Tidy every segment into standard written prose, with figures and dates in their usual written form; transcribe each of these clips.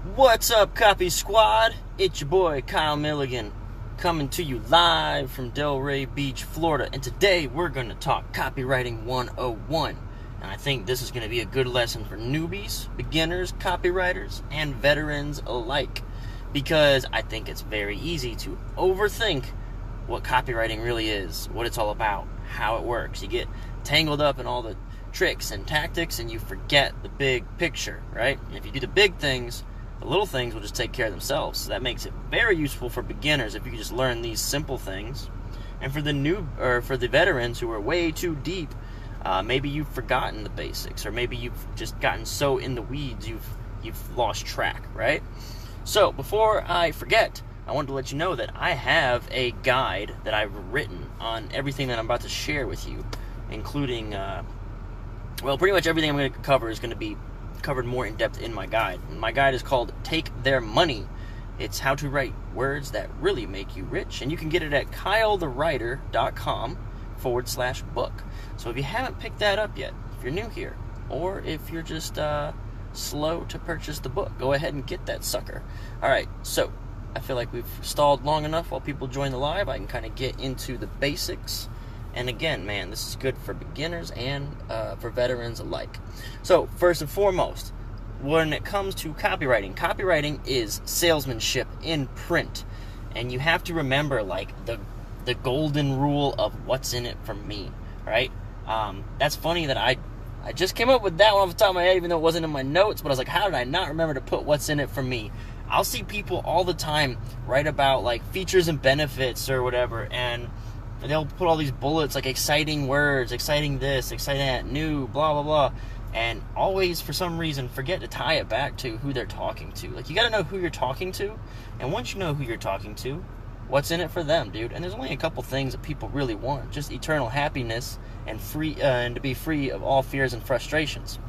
What's up, Copy Squad? It's your boy Kyle Milligan coming to you live from Delray Beach, Florida. And today we're going to talk Copywriting 101. And I think this is going to be a good lesson for newbies, beginners, copywriters, and veterans alike. Because I think it's very easy to overthink what copywriting really is, what it's all about, how it works. You get tangled up in all the tricks and tactics and you forget the big picture, right? And if you do the big things, the little things will just take care of themselves. So that makes it very useful for beginners if you can just learn these simple things. And for the veterans who are way too deep, maybe you've forgotten the basics, or maybe you've just gotten so in the weeds you've lost track, right? So before I forget, I wanted to let you know that I have a guide that I've written on everything that I'm about to share with you, including, pretty much everything I'm going to cover is going to be covered more in depth in my guide. My guide is called Take Their Money. It's how to write words that really make you rich, and you can get it at kylethewriter.com/book. So if you haven't picked that up yet, if you're new here, or if you're just slow to purchase the book, go ahead and get that sucker. Alright, so I feel like we've stalled long enough while people join the live. I can kind of get into the basics. And again, man, this is good for beginners and for veterans alike. So, first and foremost, when it comes to copywriting is salesmanship in print. And you have to remember, like, the golden rule of what's in it for me, right? That's funny that I just came up with that one off the top of my head, even though it wasn't in my notes, but I was like, how did I not remember to put what's in it for me? I'll see people all the time write about, like, features and benefits or whatever, and they'll put all these bullets, like exciting words, exciting this, exciting that, new, blah, blah, blah. And always, for some reason, forget to tie it back to who they're talking to. Like, you got to know who you're talking to. And once you know who you're talking to, what's in it for them, dude? And there's only a couple things that people really want. Just eternal happiness and and to be free of all fears and frustrations.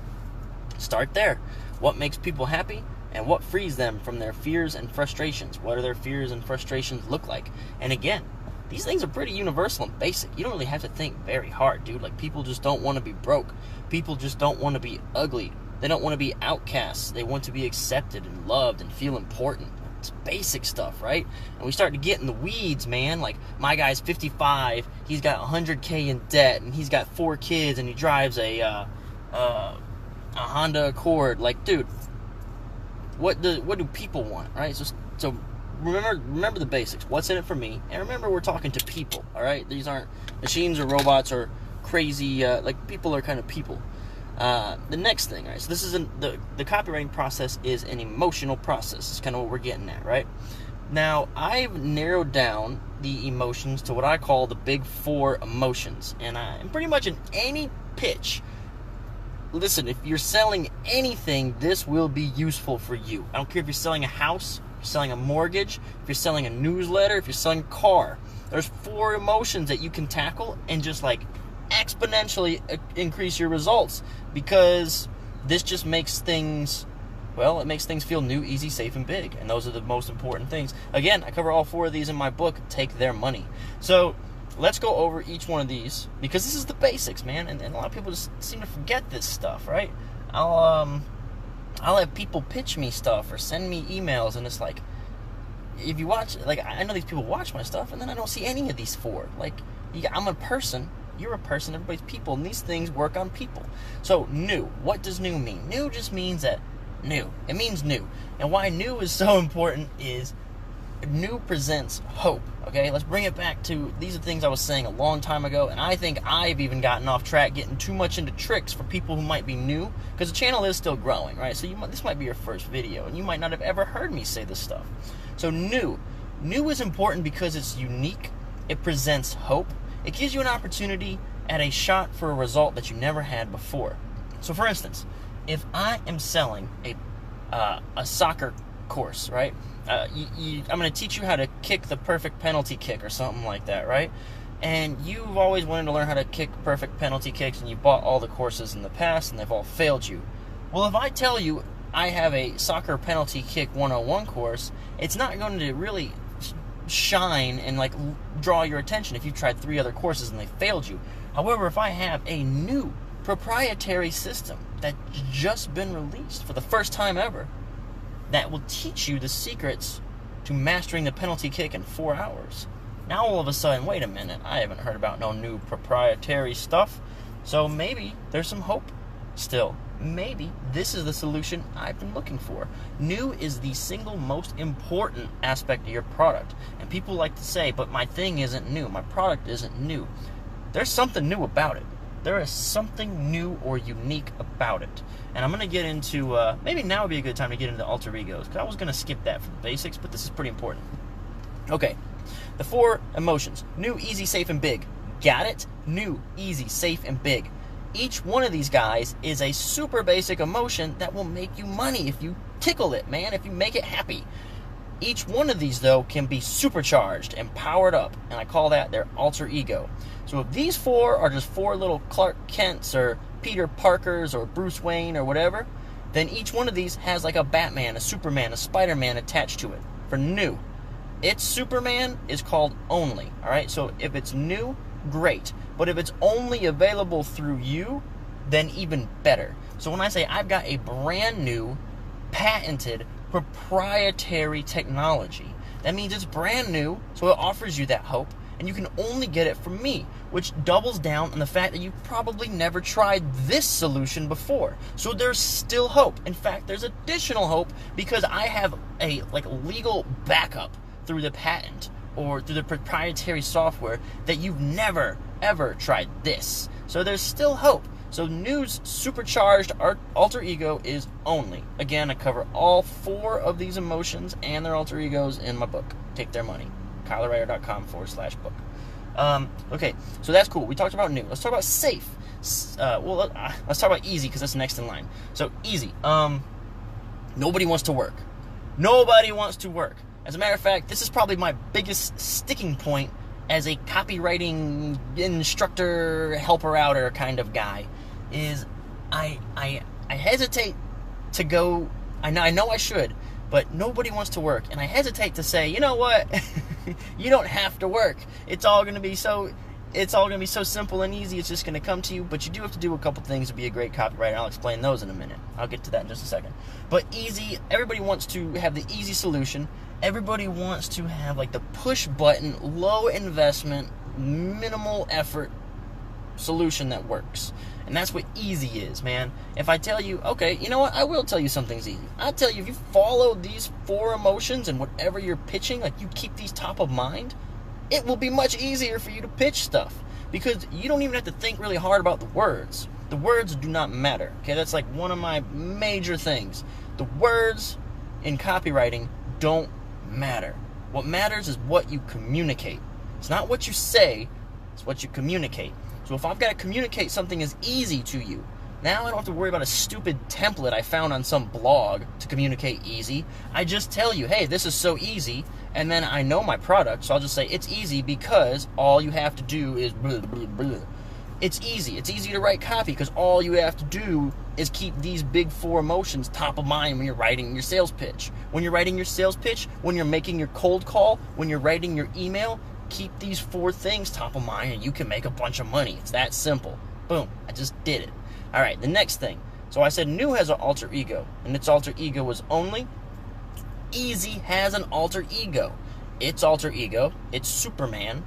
Start there. What makes people happy? And what frees them from their fears and frustrations? What do their fears and frustrations look like? And again, these things are pretty universal and basic. You don't really have to think very hard, dude. Like, people just don't want to be broke. People just don't want to be ugly. They don't want to be outcasts. They want to be accepted and loved and feel important. It's basic stuff, right? And we start to get in the weeds, man. Like, my guy's 55. He's got $100K in debt, and he's got 4 kids, and he drives a Honda Accord. Like, dude, what do people want, right? So remember the basics. What's in it for me? And remember, we're talking to people, all right? These aren't machines or robots or crazy, people are kind of people. The next thing, all right? So this is the copywriting process is an emotional process. It's kind of what we're getting at, right? Now, I've narrowed down the emotions to what I call the big 4 emotions. And pretty much in any pitch, listen, if you're selling anything, this will be useful for you. I don't care if you're selling a house, if you're selling a mortgage, if you're selling a newsletter, if you're selling a car. There's 4 emotions that you can tackle and just, like, exponentially increase your results, because this just makes things, it makes things feel new, easy, safe, and big. And those are the most important things. Again, I cover all 4 of these in my book, Take Their Money. So let's go over each one of these, because this is the basics, man. And a lot of people just seem to forget this stuff, right? I'll have people pitch me stuff or send me emails, and it's like, if you watch, like, I know these people watch my stuff, and then I don't see any of these 4. Like, I'm a person, you're a person, everybody's people, and these things work on people. So, new. What does new mean? New just means that new. It means new. And why new is so important is new presents hope. Okay, let's bring it back to, these are things I was saying a long time ago, and I think I've even gotten off track getting too much into tricks for people who might be new, because the channel is still growing, right? So this might be your first video, and you might not have ever heard me say this stuff. So new is important because it's unique, it presents hope, it gives you an opportunity at a shot for a result that you never had before. So for instance, if I am selling a soccer course, right? I'm going to teach you how to kick the perfect penalty kick or something like that, right? And you've always wanted to learn how to kick perfect penalty kicks, and you bought all the courses in the past, and they've all failed you. Well, if I tell you I have a soccer penalty kick 101 course, it's not going to really shine and, like, draw your attention if you've tried 3 other courses and they failed you. However, if I have a new proprietary system that's just been released for the first time ever, that will teach you the secrets to mastering the penalty kick in 4 hours. Now all of a sudden, wait a minute, I haven't heard about no new proprietary stuff, so maybe there's some hope still. Maybe this is the solution I've been looking for. New is the single most important aspect of your product. And people like to say, but my thing isn't new, my product isn't new. There's something new about it. There is something new or unique about it. And I'm going to get into, maybe now would be a good time to get into alter egos, because I was going to skip that for the basics, but this is pretty important. Okay, the 4 emotions: new, easy, safe, and big. Got it? New, easy, safe, and big. Each one of these guys is a super basic emotion that will make you money if you tickle it, man, if you make it happy. Each one of these, though, can be supercharged and powered up, and I call that their alter ego. So if these 4 are just 4 little Clark Kents or Peter Parkers or Bruce Wayne or whatever, then each one of these has like a Batman, a Superman, a Spider-Man attached to it. For new, its Superman is called only, all right? So if it's new, great. But if it's only available through you, then even better. So when I say I've got a brand new, patented, proprietary technology, that means it's brand new, so it offers you that hope, and you can only get it from me, which doubles down on the fact that you've probably never tried this solution before. So there's still hope. In fact, there's additional hope because I have a legal backup through the patent or through the proprietary software that you've never, ever tried this. So there's still hope. So New's supercharged alter ego is only. Again, I cover all 4 of these emotions and their alter egos in my book, Take Their Money, KyleRyder.com/book. Okay, so that's cool. We talked about new. Let's talk about safe. Let's talk about easy because that's next in line. So easy. Nobody wants to work. Nobody wants to work. As a matter of fact, this is probably my biggest sticking point as a copywriting instructor, helper-outer kind of guy, is I hesitate to go, I know I should, but nobody wants to work. And I hesitate to say, you know what, you don't have to work. It's all going to be so simple and easy, it's just going to come to you, but you do have to do a couple things to be a great copywriter. I'll explain those in a minute. I'll get to that in just a second. But easy, everybody wants to have the easy solution. Everybody wants to have like the push button, low investment, minimal effort solution that works. And that's what easy is, man. If I tell you, okay, you know what, I will tell you something's easy. I'll tell you, if you follow these 4 emotions and whatever you're pitching, like you keep these top of mind, it will be much easier for you to pitch stuff because you don't even have to think really hard about the words. The words do not matter, okay? That's like one of my major things. The words in copywriting don't matter. What matters is what you communicate. It's not what you say, it's what you communicate. So if I've got to communicate something as easy to you, now I don't have to worry about a stupid template I found on some blog to communicate easy. I just tell you, hey, this is so easy, and then I know my product, so I'll just say it's easy because all you have to do is blah, blah, blah. It's easy. It's easy to write copy because all you have to do is keep these big 4 emotions top of mind when you're writing your sales pitch. When you're writing your sales pitch, when you're making your cold call, when you're writing your email, keep these 4 things top of mind and you can make a bunch of money. It's that simple. Boom. I just did it. All right, the next thing. So I said new has an alter ego, and its alter ego was only. Easy has an alter ego. Its alter ego, its Superman,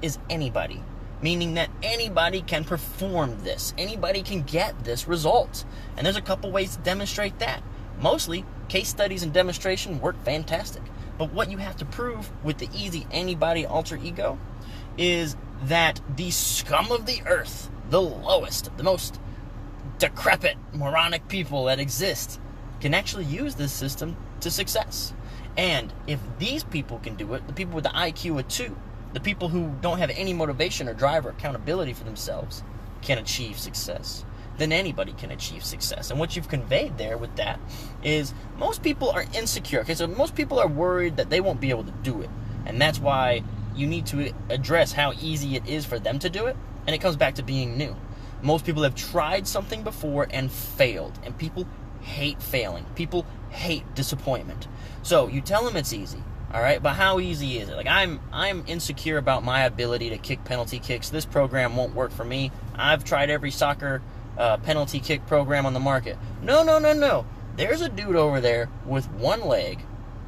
is anybody. Meaning that anybody can perform this. Anybody can get this result. And there's a couple ways to demonstrate that. Mostly, case studies and demonstration work fantastic. But what you have to prove with the easy anybody alter ego is that the scum of the earth, the lowest, the most decrepit, moronic people that exist, can actually use this system to success. And if these people can do it, the people with the IQ of 2, the people who don't have any motivation or drive or accountability for themselves can achieve success, then anybody can achieve success. And what you've conveyed there with that is most people are insecure. Okay, so most people are worried that they won't be able to do it. And that's why you need to address how easy it is for them to do it. And it comes back to being new. Most people have tried something before and failed. And people hate failing. People hate disappointment. So you tell them it's easy. All right, but how easy is it? Like I'm insecure about my ability to kick penalty kicks. This program won't work for me. I've tried every soccer penalty kick program on the market. No. There's a dude over there with one leg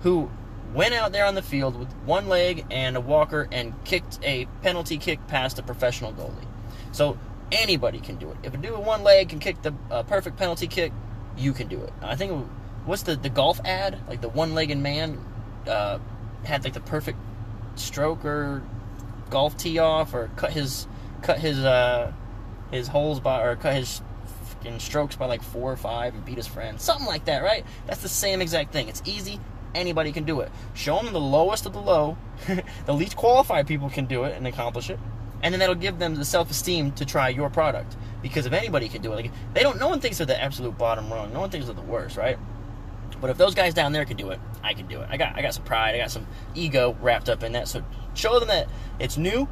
who went out there on the field with one leg and a walker and kicked a penalty kick past a professional goalie. So anybody can do it. If a dude with one leg can kick the perfect penalty kick, you can do it. I think, what's the golf ad? Like the one-legged man had like the perfect stroke or golf tee off, or cut his holes by, or cut his fucking strokes by like 4 or 5 and beat his friend. Something like that, right? That's the same exact thing. It's easy. Anybody can do it. Show them the lowest of the low. The least qualified people can do it and accomplish it. And then that'll give them the self-esteem to try your product. Because if anybody can do it, like, no one thinks they're the absolute bottom rung. No one thinks they're the worst, right? But if those guys down there can do it, I can do it. I got some pride. I got some ego wrapped up in that. So show them that it's new,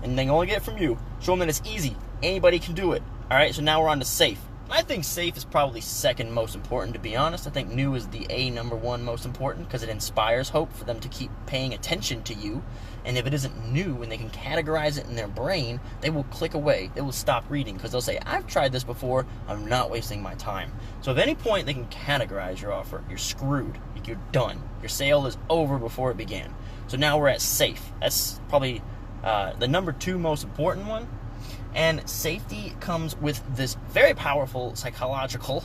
and they can only get it from you. Show them that it's easy. Anybody can do it. All right, so now we're on to safe. I think safe is probably second most important, to be honest. I think new is the number one most important, because it inspires hope for them to keep paying attention to you. And if it isn't new and they can categorize it in their brain, they will click away. They will stop reading, because they'll say, I've tried this before. I'm not wasting my time. So if at any point they can categorize your offer, you're screwed. You're done. Your sale is over before it began. So now we're at safe. That's probably the number 2 most important one. And safety comes with this very powerful psychological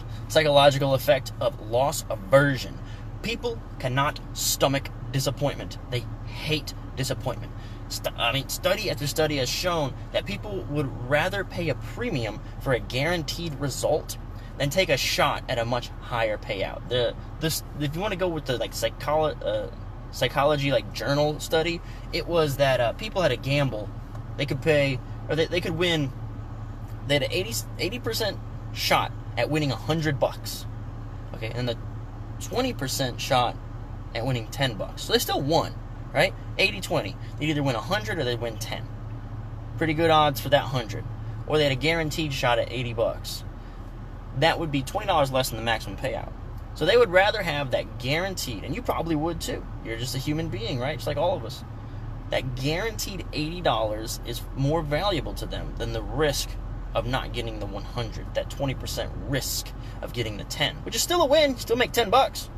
effect of loss aversion. People cannot stomach disappointment. They hate disappointment. Study after study has shown that people would rather pay a premium for a guaranteed result than take a shot at a much higher payout. If you want to go with the psychology like journal study, it was that people had a gamble. They could pay, or they could win. They had an 80% shot at winning $100. Okay, and the 20% shot at winning $10. So they still won, right? 80-20. They'd either win 100 or they'd win 10. Pretty good odds for that 100. Or they had a guaranteed shot at $80. That would be $20 less than the maximum payout. So they would rather have that guaranteed, and you probably would too. You're just a human being, right? Just like all of us. That guaranteed $80 is more valuable to them than the risk of not getting the 100. That 20% risk of getting the 10, which is still a win. You still make $10.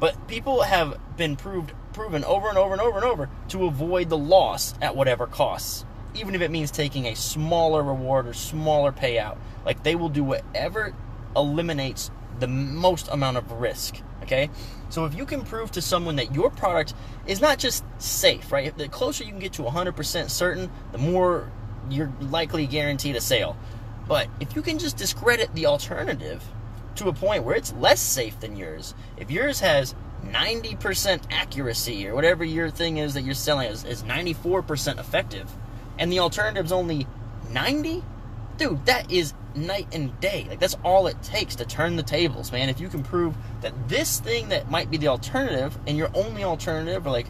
But people have been proven over and over and over and over to avoid the loss at whatever costs, even if it means taking a smaller reward or smaller payout. Like, they will do whatever eliminates the most amount of risk. Okay? So if you can prove to someone that your product is not just safe, right? The closer you can get to 100% certain, the more you're likely guaranteed a sale. But if you can just discredit the alternative to a point where it's less safe than yours, if yours has 90% accuracy, or whatever your thing is that you're selling is 94% effective, and the alternative's only 90, dude, that is night and day. Like, that's all it takes to turn the tables, man. If you can prove that this thing that might be the alternative and your only alternative, or like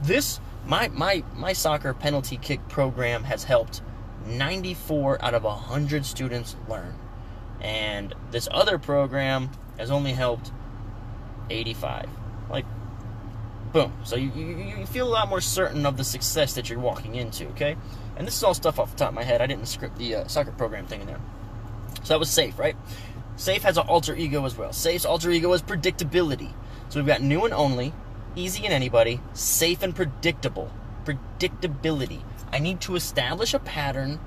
this, my soccer penalty kick program has helped 94 out of 100 students learn, and this other program has only helped 85. Like, boom. So you feel a lot more certain of the success that you're walking into, okay? And this is all stuff off the top of my head. I didn't script the soccer program thing in there. So that was safe, right? Safe has an alter ego as well. Safe's alter ego is predictability. So we've got new and only, easy and anybody, safe and predictable. Predictability. I need to establish a pattern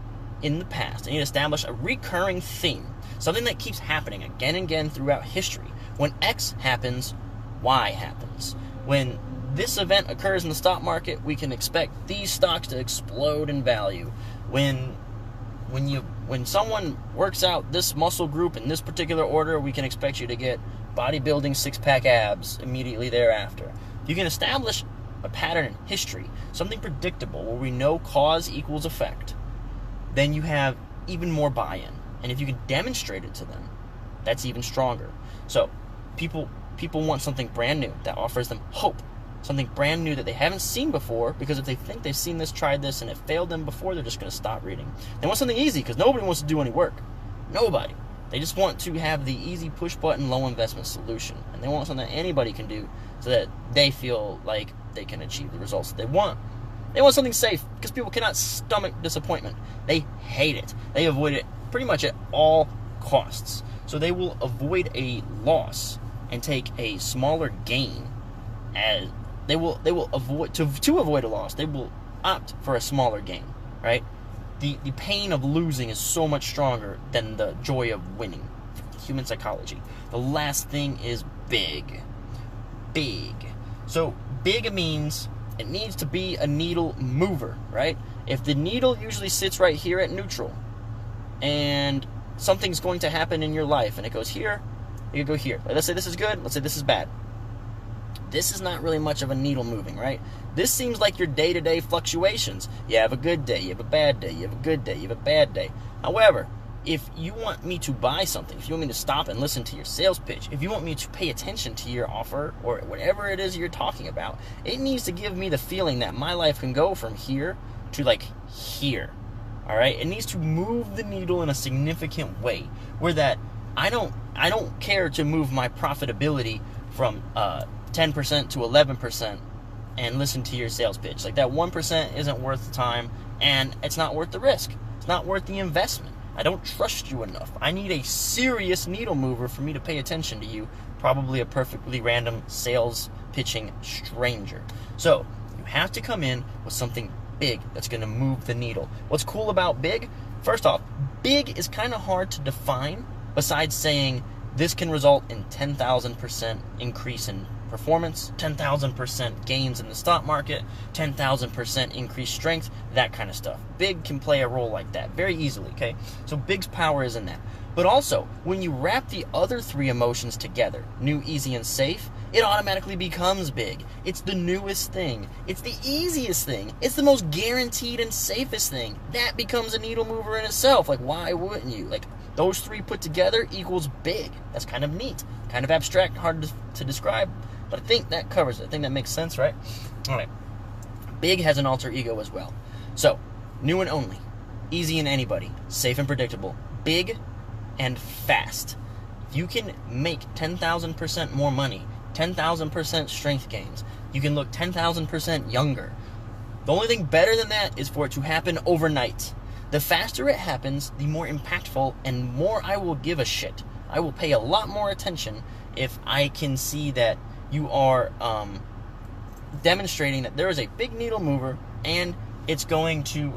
in the past. I need to establish a recurring theme. Something that keeps happening again and again throughout history. When X happens, Y happens. When this event occurs in the stock market, we can expect these stocks to explode in value. When someone works out this muscle group in this particular order, we can expect you to get bodybuilding six-pack abs immediately thereafter. You can establish a pattern in history, something predictable where we know cause equals effect, then you have even more buy-in. And if you can demonstrate it to them, that's even stronger. So people want something brand new that offers them hope. Something brand new that they haven't seen before, because if they think they've seen this, tried this, and it failed them before, they're just going to stop reading. They want something easy, because nobody wants to do any work. Nobody. They just want to have the easy push-button, low-investment solution. And they want something that anybody can do so that they feel like they can achieve the results that they want. They want something safe, because people cannot stomach disappointment. They hate it. They avoid it pretty much at all costs. So they will avoid a loss and take a smaller gain. As they will avoid to avoid a loss, they will opt for a smaller gain, right? The pain of losing is so much stronger than the joy of winning. Human psychology. The last thing is big. Big. So big means it needs to be a needle mover, right? If the needle usually sits right here at neutral, and something's going to happen in your life, and it goes here, it could go here. Let's say this is good, let's say this is bad. This is not really much of a needle moving, right? This seems like your day-to-day fluctuations. You have a good day, you have a bad day, you have a good day, you have a bad day. However, if you want me to buy something, if you want me to stop and listen to your sales pitch, if you want me to pay attention to your offer or whatever it is you're talking about, it needs to give me the feeling that my life can go from here to like here. All right? It needs to move the needle in a significant way where that I don't care to move my profitability from 10% to 11% and listen to your sales pitch. Like that 1% isn't worth the time, and it's not worth the risk. It's not worth the investment. I don't trust you enough. I need a serious needle mover for me to pay attention to you, probably a perfectly random sales pitching stranger. So you have to come in with something big that's going to move the needle. What's cool about big? First off, big is kind of hard to define besides saying this can result in 10,000% increase in performance, 10,000% gains in the stock market, 10,000% increased strength, that kind of stuff. Big can play a role like that very easily, okay? So big's power is in that. But also, when you wrap the other three emotions together, new, easy, and safe, it automatically becomes big. It's the newest thing. It's the easiest thing. It's the most guaranteed and safest thing. That becomes a needle mover in itself. Like, why wouldn't you? Like, those three put together equals big. That's kind of neat. Kind of abstract, hard to describe. But I think that covers it. I think that makes sense, right? All right. Big has an alter ego as well. So, new and only, easy and anybody, safe and predictable, big and fast. If you can make 10,000% more money, 10,000% strength gains, you can look 10,000% younger. The only thing better than that is for it to happen overnight. The faster it happens, the more impactful and more I will give a shit. I will pay a lot more attention if I can see that you are demonstrating that there is a big needle mover and it's going to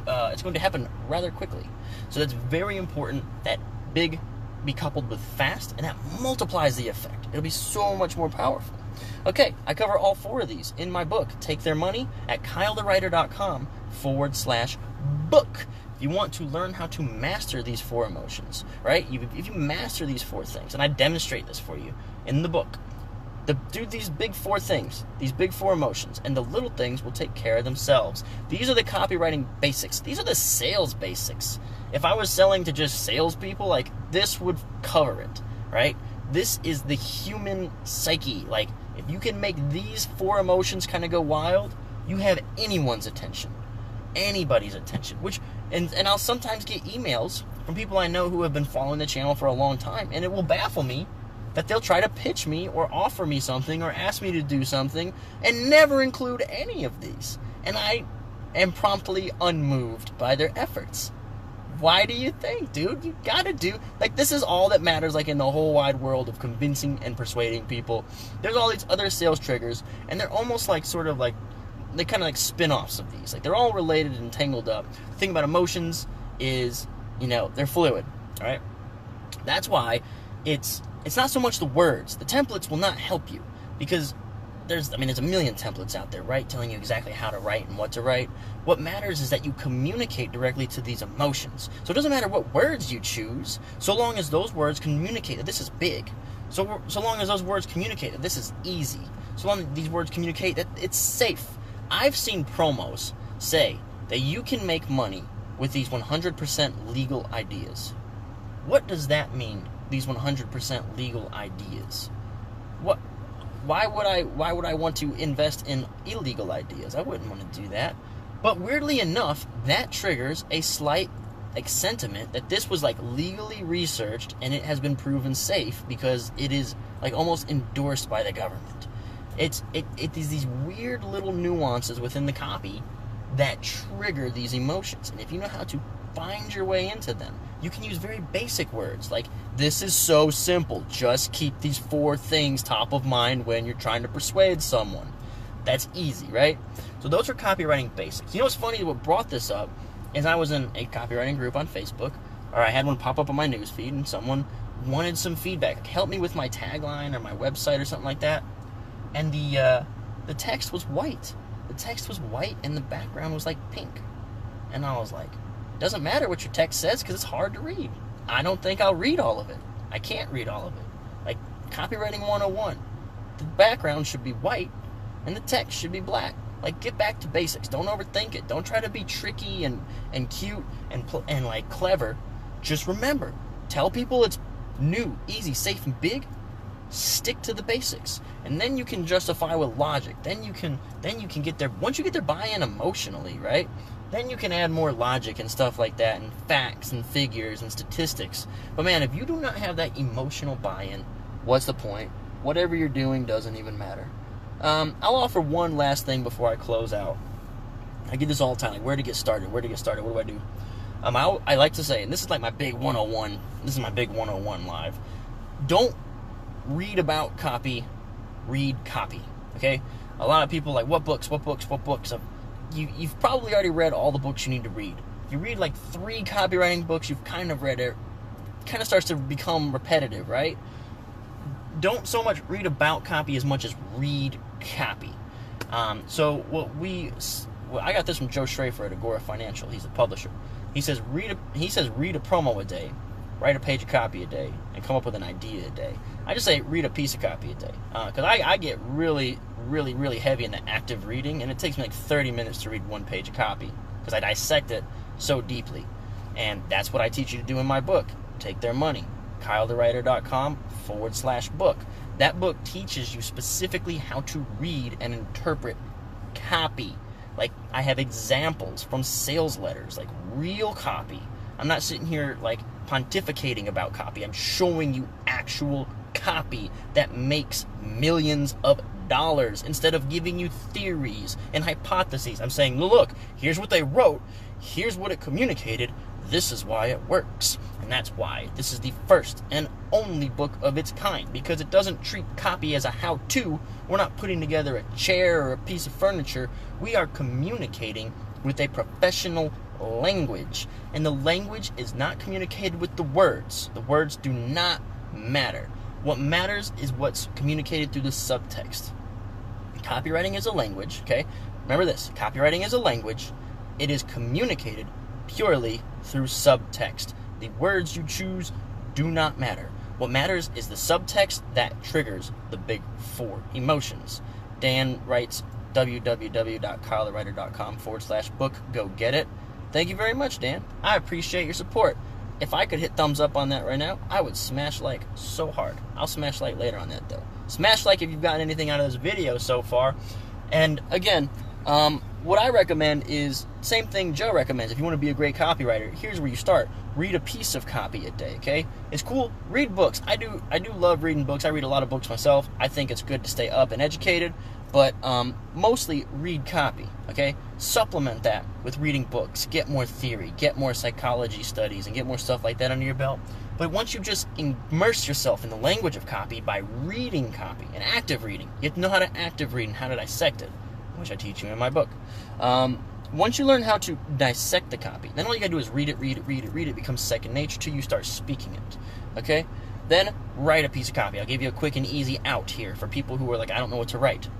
happen rather quickly. So that's very important that big be coupled with fast, and that multiplies the effect. It'll be so much more powerful. Okay, I cover all four of these in my book, Take Their Money, at kylethewriter.com/book. If you want to learn how to master these four emotions, right? If you master these four things, and I demonstrate this for you in the book, do these big four things, these big four emotions, and the little things will take care of themselves. These are the copywriting basics. These are the sales basics. If I was selling to just salespeople, like, this would cover it, right? This is the human psyche. Like, if you can make these four emotions kind of go wild, you have anyone's attention, anybody's attention. And I'll sometimes get emails from people I know who have been following the channel for a long time, and it will baffle me that they'll try to pitch me or offer me something or ask me to do something and never include any of these. And I am promptly unmoved by their efforts. Why do you think, dude? You gotta do, like, this is all that matters, like, in the whole wide world of convincing and persuading people. There's all these other sales triggers, and they're almost like, sort of like, they're kind of like spin-offs of these. Like, they're all related and tangled up. The thing about emotions is, they're fluid, all right? That's why it's not so much the words. The templates will not help you, because there's a million templates out there, right, telling you exactly how to write and what to write. What matters is that you communicate directly to these emotions. So it doesn't matter what words you choose, so long as those words communicate that this is big. So long as those words communicate that this is easy. So long as these words communicate that it's safe. I've seen promos say that you can make money with these 100% legal ideas. What does that mean, these 100% legal ideas? Why would I want to invest in illegal ideas? I wouldn't want to do that. But weirdly enough, that triggers a slight sentiment that this was legally researched and it has been proven safe because it is almost endorsed by the government. It is these weird little nuances within the copy that trigger these emotions. And if you know how to find your way into them, You can use very basic words like, this is so simple. Just keep these 4 things top of mind when you're trying to persuade someone. That's easy, right? So those are copywriting basics. You know what's funny? What brought this up is I was in a copywriting group on Facebook, or I had one pop up on my newsfeed, and someone wanted some feedback. Like, help me with my tagline or my website or something like that. And the text was white. The text was white, and the background was like pink. And I was like, doesn't matter what your text says because it's hard to read. I don't think I'll read all of it. I can't read all of it. Like, copywriting 101. The background should be white, and the text should be black. Like, get back to basics. Don't overthink it. Don't try to be tricky and cute and like clever. Just remember, tell people it's new, easy, safe, and big. Stick to the basics, and then you can justify with logic. Then you can get their, once you get their buy-in emotionally, right? Then you can add more logic and stuff like that, and facts and figures and statistics. But man, if you do not have that emotional buy-in, what's the point? Whatever you're doing doesn't even matter. I'll offer one last thing before I close out. I get this all the time, like, where to get started, what do I do? I like to say, and this is like my big 101, this is my big 101 live. Don't read about copy, read copy, okay? A lot of people like, what books? You've probably already read all the books you need to read. If you read like 3 copywriting books, you've kind of read it. Kind of starts to become repetitive, right? Don't so much read about copy as much as read copy. So I got this from Joe Schrafer at Agora Financial. He's the publisher. He says read a promo a day, write a page of copy a day, and come up with an idea a day. I just say read a piece of copy a day, because I get really heavy in the active reading, and it takes me like 30 minutes to read 1 page of copy because I dissect it so deeply. And that's what I teach you to do in my book, Take Their Money, KyleTheWriter.com/book. That book teaches you specifically how to read and interpret copy. Like, I have examples from sales letters, like real copy. I'm not sitting here like pontificating about copy. I'm showing you actual copy that makes millions of dollars instead of giving you theories and hypotheses. I'm saying, look, here's what they wrote, here's what it communicated, this is why it works. And that's why this is the first and only book of its kind, because it doesn't treat copy as a how-to. We're not putting together a chair or a piece of furniture. We are communicating with a professional language, and the language is not communicated with the words. The words do not matter. What matters is what's communicated through the subtext. Copywriting is a language, okay? Remember this, copywriting is a language. It is communicated purely through subtext. The words you choose do not matter. What matters is the subtext that triggers the big 4 emotions. Dan writes www.kylethewriter.com/book. Go get it. Thank you very much, Dan. I appreciate your support. If I could hit thumbs up on that right now, I would smash like so hard. I'll smash like later on that though. Smash like if you've gotten anything out of this video so far. And again, what I recommend is same thing Joe recommends. If you want to be a great copywriter, here's where you start. Read a piece of copy a day, okay? It's cool. Read books. I do love reading books. I read a lot of books myself. I think it's good to stay up and educated, but mostly read copy, okay? Supplement that with reading books. Get more theory, get more psychology studies, and get more stuff like that under your belt. But once you just immerse yourself in the language of copy by reading copy and active reading, you have to know how to active read and how to dissect it, which I teach you in my book. Once you learn how to dissect the copy, then all you gotta do is read it. It becomes second nature to you, start speaking it, okay? Then write a piece of copy. I'll give you a quick and easy out here for people who are like, I don't know what to write.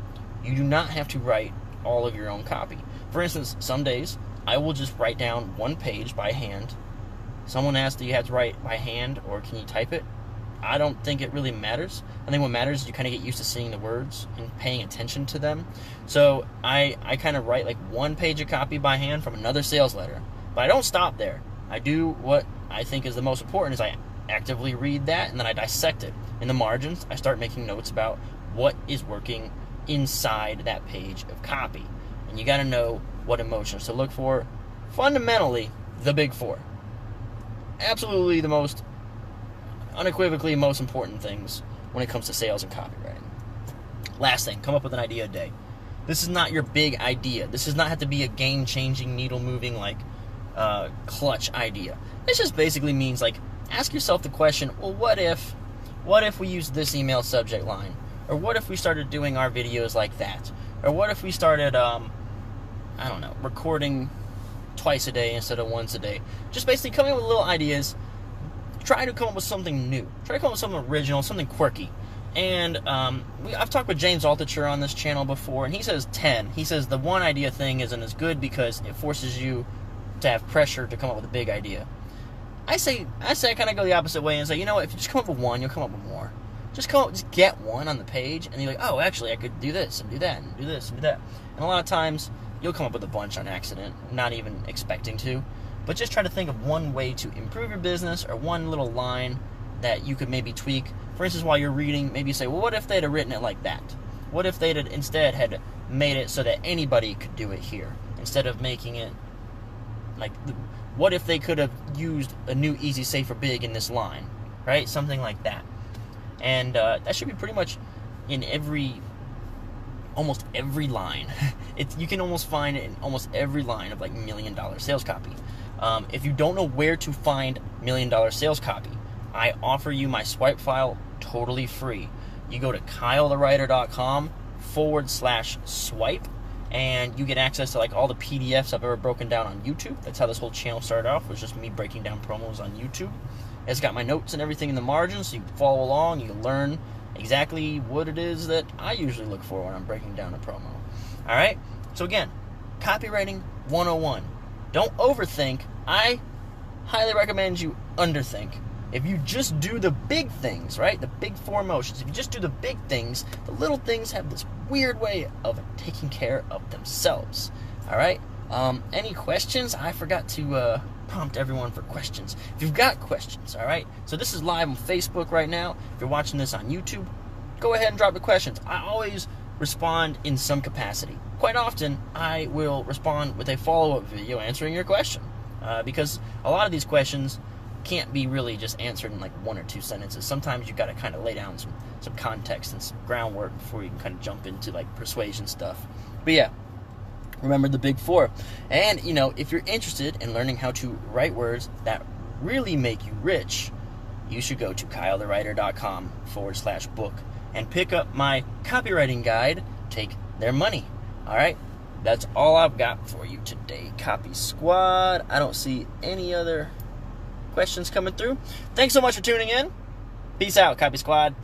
You do not have to write all of your own copy. For instance, some days I will just write down 1 page by hand. Someone asked, do you have to write by hand or can you type it? I don't think it really matters. I think what matters is you kind of get used to seeing the words and paying attention to them. So I kind of write like 1 page of copy by hand from another sales letter. But I don't stop there. I do what I think is the most important is I actively read that and then I dissect it. In the margins, I start making notes about what is working inside that page of copy. And you got to know what emotions to look for. Fundamentally, the big 4. Absolutely the most, unequivocally most important things when it comes to sales and copywriting. Last thing, come up with an idea a day. This is not your big idea. This does not have to be a game-changing, needle-moving, like clutch idea. This just basically means, like, ask yourself the question, well, what if we used this email subject line? Or what if we started doing our videos like that? Or what if we started, I don't know, recording twice a day instead of once a day? Just basically coming up with little ideas. Try to come up with something new. Try to come up with something original, something quirky. And I've talked with James Altucher on this channel before, and he says 10. He says the one idea thing isn't as good because it forces you to have pressure to come up with a big idea. I say I kind of go the opposite way and say, you know what, if you just come up with one, you'll come up with more. Just get one on the page, and you're like, oh, actually, I could do this, and do that, and do this, and do that. And a lot of times, you'll come up with a bunch on accident, not even expecting to. But just try to think of one way to improve your business, or one little line that you could maybe tweak. For instance, while you're reading, maybe you say, well, what if they'd have written it like that? What if they'd instead had made it so that anybody could do it here, instead of making it like, what if they could have used a new easy, safer, big in this line, right? Something like that. And that should be pretty much in almost every line. You can almost find it in almost every line of, like, $1 million sales copy. If you don't know where to find $1 million sales copy, I offer you my swipe file totally free. You go to kylethewriter.com/swipe, and you get access to, like, all the PDFs I've ever broken down on YouTube. That's how this whole channel started off, was just me breaking down promos on YouTube. It's got my notes and everything in the margins, so you can follow along. You can learn exactly what it is that I usually look for when I'm breaking down a promo. All right? So again, Copywriting 101. Don't overthink. I highly recommend you underthink. If you just do the big things, right? The big four motions. If you just do the big things, the little things have this weird way of taking care of themselves. All right? Any questions? I forgot to prompt everyone for questions. If you've got questions, all right? So this is live on Facebook right now. If you're watching this on YouTube, go ahead and drop the questions. I always respond in some capacity. Quite often, I will respond with a follow-up video answering your question, because a lot of these questions can't be really just answered in, like, 1 or 2 sentences. Sometimes you've got to kind of lay down some context and some groundwork before you can kind of jump into, like, persuasion stuff. But yeah, remember the big 4. And, you know, if you're interested in learning how to write words that really make you rich, you should go to kylethewriter.com/book and pick up my copywriting guide, Take Their Money. All right? That's all I've got for you today, Copy Squad. I don't see any other questions coming through. Thanks so much for tuning in. Peace out, Copy Squad.